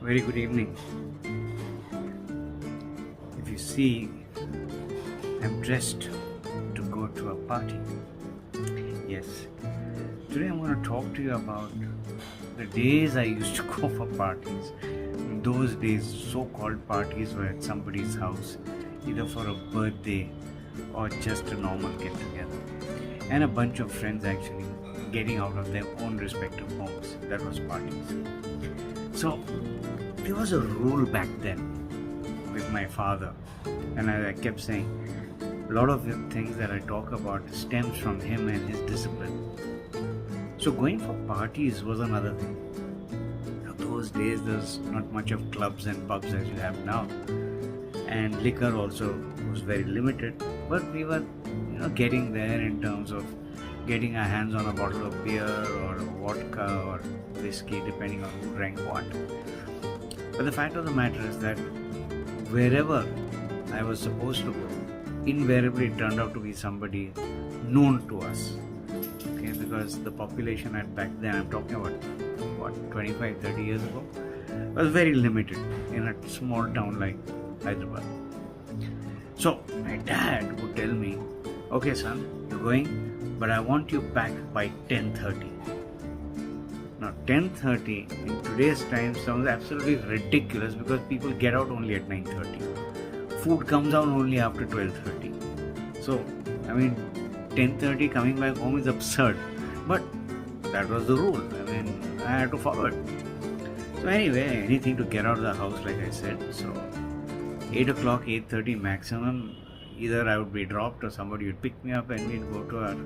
Very good evening. If you see, I'm dressed to go to a party. Yes, today I'm going to talk to you about the days I used to go for parties. In those days, so-called parties were at somebody's house, either for a birthday or just a normal get-together. And a bunch of friends actually getting out of their own respective homes. That was parties. So, there was a rule back then with my father, and I kept saying, a lot of the things that I talk about stems from him and his discipline. So going for parties was another thing. Those days there's not much of clubs and pubs as you have now, and liquor also was very limited, but we were getting there in terms of getting our hands on a bottle of beer or vodka or whiskey, depending on who drank what. But the fact of the matter is that wherever I was supposed to go, invariably it turned out to be somebody known to us. Okay, because the population at back then, I'm talking about 25, 30 years ago, was very limited in a small town like Hyderabad. So my dad would tell me, okay son, you're going, but I want you back by 10:30. Now 10:30 in today's time sounds absolutely ridiculous because people get out only at 9:30. Food comes out only after 12:30. So, 10:30 coming back home is absurd. But that was the rule. I had to follow it. So anyway, anything to get out of the house, like I said. So 8 o'clock, 8:30 maximum, either I would be dropped or somebody would pick me up and we'd go to our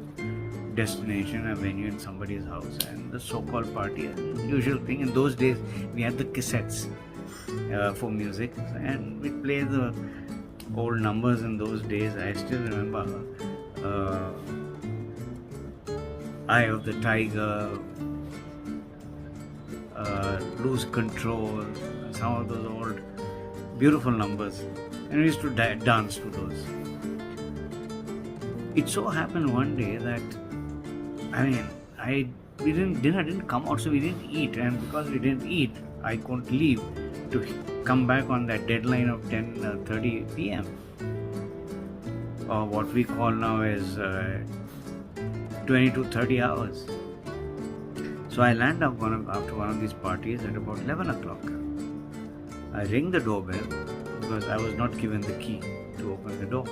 destination, a venue in somebody's house, and the so-called party, usual thing. In those days, we had the cassettes for music, and we'd play the old numbers in those days. I still remember Eye of the Tiger, Lose Control, some of those old beautiful numbers, and we used to dance to those. It so happened one day that dinner didn't come out, so we didn't eat, and because we didn't eat, I couldn't leave to come back on that deadline of 10:30 p.m. or what we call now as 20 to 30 hours. So I land up after one of these parties at about 11 o'clock. I ring the doorbell because I was not given the key to open the door.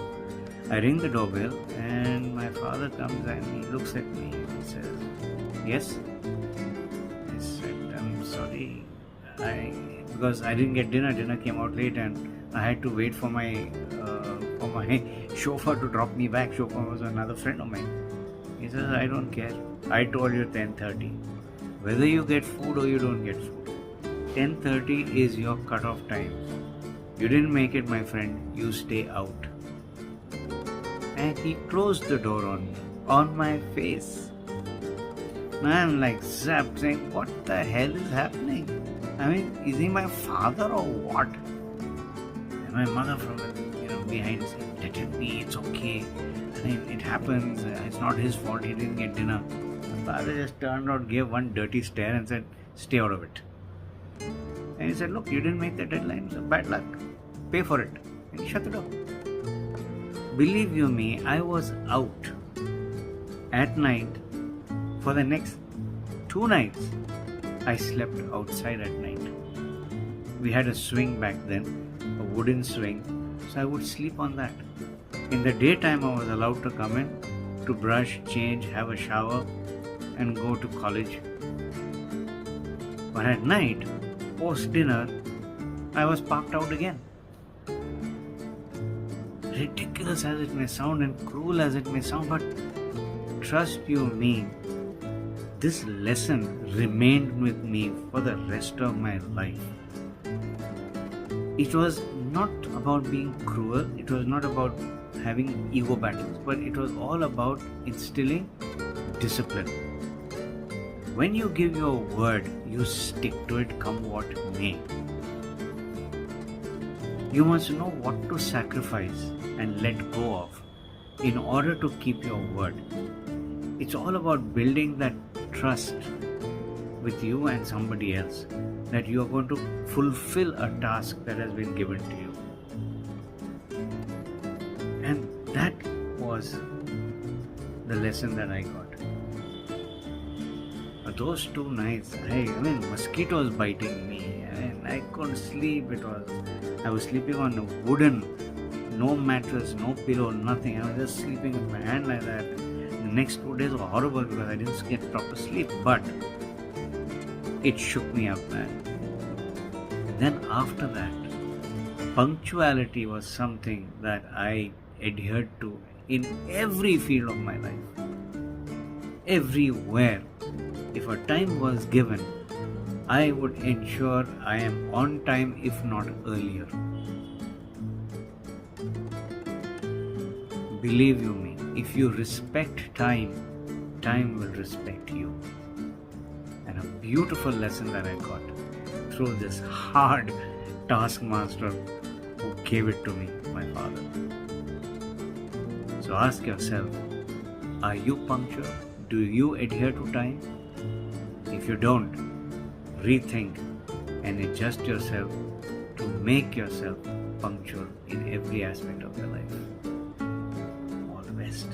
I ring the doorbell and my father comes and he looks at me and he says, yes? I said, I'm sorry, because I didn't get dinner. Dinner came out late and I had to wait for my chauffeur to drop me back. Chauffeur was another friend of mine. He says, I don't care. I told you 10:30. Whether you get food or you don't get food, 10:30 is your cutoff time. You didn't make it, my friend. You stay out. And he closed the door on me, on my face. I'm like zapped, saying, what the hell is happening? Is he my father or what? And my mother from behind saying, let it be, it's okay. It happens, it's not his fault, he didn't get dinner. My father just turned out, gave one dirty stare and said, stay out of it. And he said, look, you didn't make the deadline, so bad luck. Pay for it. And he shut the door. Believe you me, I was out at night for the next 2 nights. I slept outside at night. We had a swing back then, a wooden swing, so I would sleep on that. In the daytime, I was allowed to come in to brush, change, have a shower, and go to college. But at night, post dinner, I was parked out again. Ridiculous as it may sound and cruel as it may sound, but trust you me, this lesson remained with me for the rest of my life. It was not about being cruel, it was not about having ego battles, but it was all about instilling discipline. When you give your word, you stick to it come what may. You must know what to sacrifice and let go of in order to keep your word. It's all about building that trust with you and somebody else, that you are going to fulfill a task that has been given to you. And that was the lesson that I got. Those 2 nights, mosquitoes biting me, and I couldn't sleep. I was sleeping on a wooden, no mattress, no pillow, nothing. I was just sleeping with my hand like that. The next 2 days were horrible because I didn't get proper sleep, but it shook me up, man. Then after that, punctuality was something that I adhered to in every field of my life. Everywhere. If a time was given, I would ensure I am on time, if not earlier. Believe you me, if you respect time, time will respect you. And a beautiful lesson that I got through this hard taskmaster who gave it to me, my father. So ask yourself, are you punctual? Do you adhere to time? If you don't, rethink and adjust yourself to make yourself punctual in every aspect of your life. All the best.